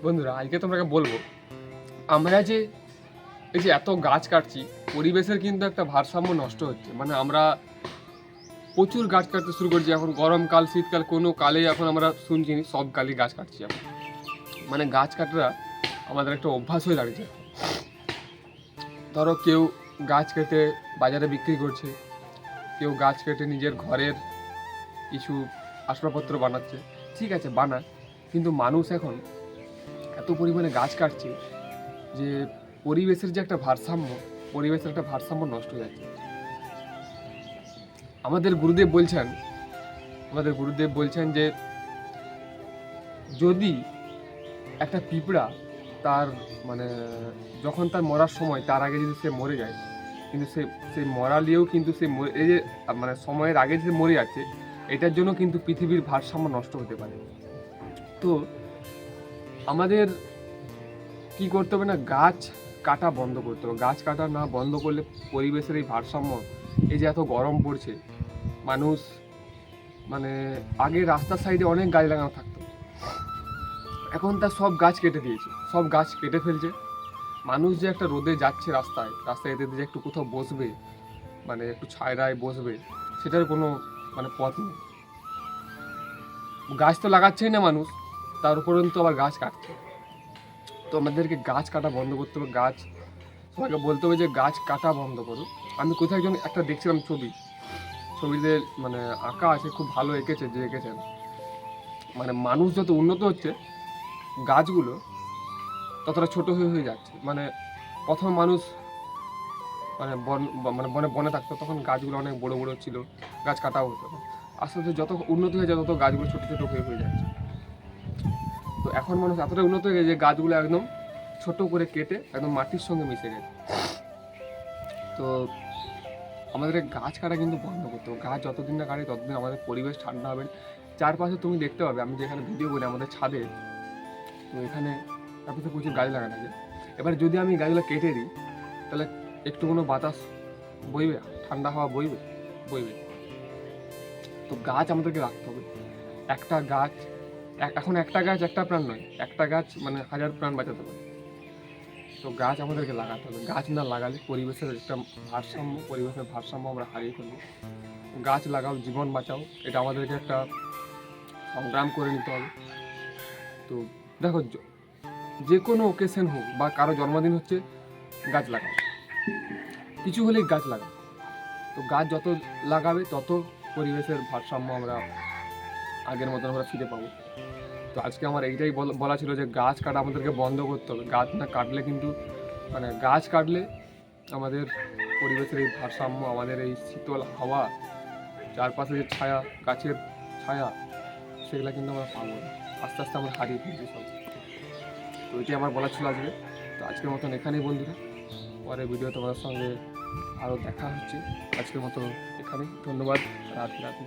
বন্ধুরা, আজকে তোমাকে বলবো আমরা যে এই যে এত গাছ কাটছি, পরিবেশের কিন্তু একটা ভারসাম্য নষ্ট হচ্ছে। মানে আমরা প্রচুর গাছ কাটতে শুরু করছি। এখন গরমকাল, শীতকাল, কোনো কালেই এখন আমরা শুনছি সব কালেই গাছ কাটছি এখন। মানে গাছ কাটা আমাদের একটা অভ্যাস হয়ে দাঁড়িয়েছে। ধরো কেউ গাছ কেটে বাজারে বিক্রি করছে, কেউ গাছ কেটে নিজের ঘরের কিছু আসবাবপত্র বানাচ্ছে। ঠিক আছে, বানায়, কিন্তু মানুষ এখন এত পরিমাণে গাছ কাটছে যে পরিবেশের যে একটা ভারসাম্য, পরিবেশের একটা ভারসাম্য নষ্ট হয়ে যাচ্ছে। আমাদের গুরুদেব বলছেন যে যদি একটা পিঁপড়া তার মানে যখন তার মরার সময়, তার আগে যদি সে মরে যায়, কিন্তু সে মরালেও কিন্তু এই যে মানে সময়ের আগে যে মরে যাচ্ছে, এটার জন্য কিন্তু পৃথিবীর ভারসাম্য নষ্ট হতে পারে। তো আমাদের কি করতে হবে না, গাছ কাটা বন্ধ করতে হবে। গাছ কাটা না বন্ধ করলে পরিবেশের এই ভারসাম্য, এই যে এত গরম পড়ছে, মানুষ মানে আগে রাস্তার সাইডে অনেক গাছ লাগানো থাকতো, এখন তার সব গাছ কেটে দিয়েছে, সব গাছ কেটে ফেলছে। মানুষ যে একটা রোদে যাচ্ছে, রাস্তায় যেতে যে একটু কোথাও বসবে, মানে একটু ছায়রায় বসবে, সেটার কোনো মানে পথ নেই। গাছ তো লাগাচ্ছেই না মানুষ, তার উপরন্তু আবার গাছ কাটছে। তো আমাদেরকে গাছ কাটা বন্ধ করতে হবে। সবাইকে বলতে হবে যে গাছ কাটা বন্ধ করো। আমি কোথায় একটা দেখছিলাম ছবিতে মানে আঁকা আছে, খুব ভালো এঁকেছেন। মানে মানুষ যত উন্নত হচ্ছে, গাছগুলো ততটা ছোট হয়ে যাচ্ছে। মানে প্রথম মানুষ মানে বনে থাকতো, তখন গাছগুলো অনেক বড় বড় ছিল, গাছ কাটাও হতো না। আস্তে আস্তে যত উন্নতি হয়ে যায়, তত গাছগুলো ছোট ছোট হয়ে যাচ্ছে। তো এখন মানুষ এতটা উন্নত হয়ে গেছে যে গাছগুলো একদম ছোট করে কেটে একদম মাটির সঙ্গে মিশে গেছে। তো আমাদের গাছ কাটা কিন্তু বন্ধ করতে হবে। গাছ যতদিন না কাটে ততদিন আমাদের পরিবেশ ঠান্ডা হবে। চারপাশে তুমি দেখতে পাবে, আমি যেখানে ভিডিও করি আমাদের ছাদে, তো এখানে চারপাশে প্রচুর গাছ লাগানো আছে। এবার যদি আমি গাছগুলো কেটে দিই, তাহলে একটু কোনো বাতাস বইবে, ঠান্ডা হাওয়া বইবে। তো গাছ আমাদেরকে রাখতে হবে। একটা গাছ এখন একটা গাছ একটা প্রাণ নয়, একটা গাছ মানে 1000 প্রাণ বাঁচাতে পারে। তো গাছ আমাদেরকে লাগাতে হবে। গাছ না লাগালে পরিবেশের ভারসাম্য আমরা হারিয়ে ফেলবো। গাছ লাগাও, জীবন বাঁচাও, এটা আমাদেরকে একটা সংগ্রাম করে নিতে হবে। তো দেখো, যে কোনো ওকেশন হোক বা কারো জন্মদিন হচ্ছে, গাছ লাগাও, কিছু হলেই গাছ লাগাও। তো গাছ যত লাগাবে তত পরিবেশের ভারসাম্য আমরা আগের মতন আমরা ফিরে পাবো। তো আজকে আমার এইটাই বলা ছিল যে গাছ কাটা আমাদেরকে বন্ধ করতে হবে। গাছ না কাটলে কিন্তু মানে গাছ কাটলে আমাদের পরিবেশের এই ভারসাম্য, আমাদের এই শীতল হাওয়া, চারপাশে যে ছায়া, গাছের ছায়া, সেগুলো কিন্তু আমরা পাবো না। আস্তে আস্তে আমরা হারিয়ে ফেলছি সব। তো এটাই আমার বলা ছিল আজকে। তো আজকের মতন এখানেই বন্ধুরা, পরের ভিডিও তোমাদের সঙ্গে আরও দেখা হচ্ছে। আজকের মতো এখানেই, ধন্যবাদ, রাধে রাধে।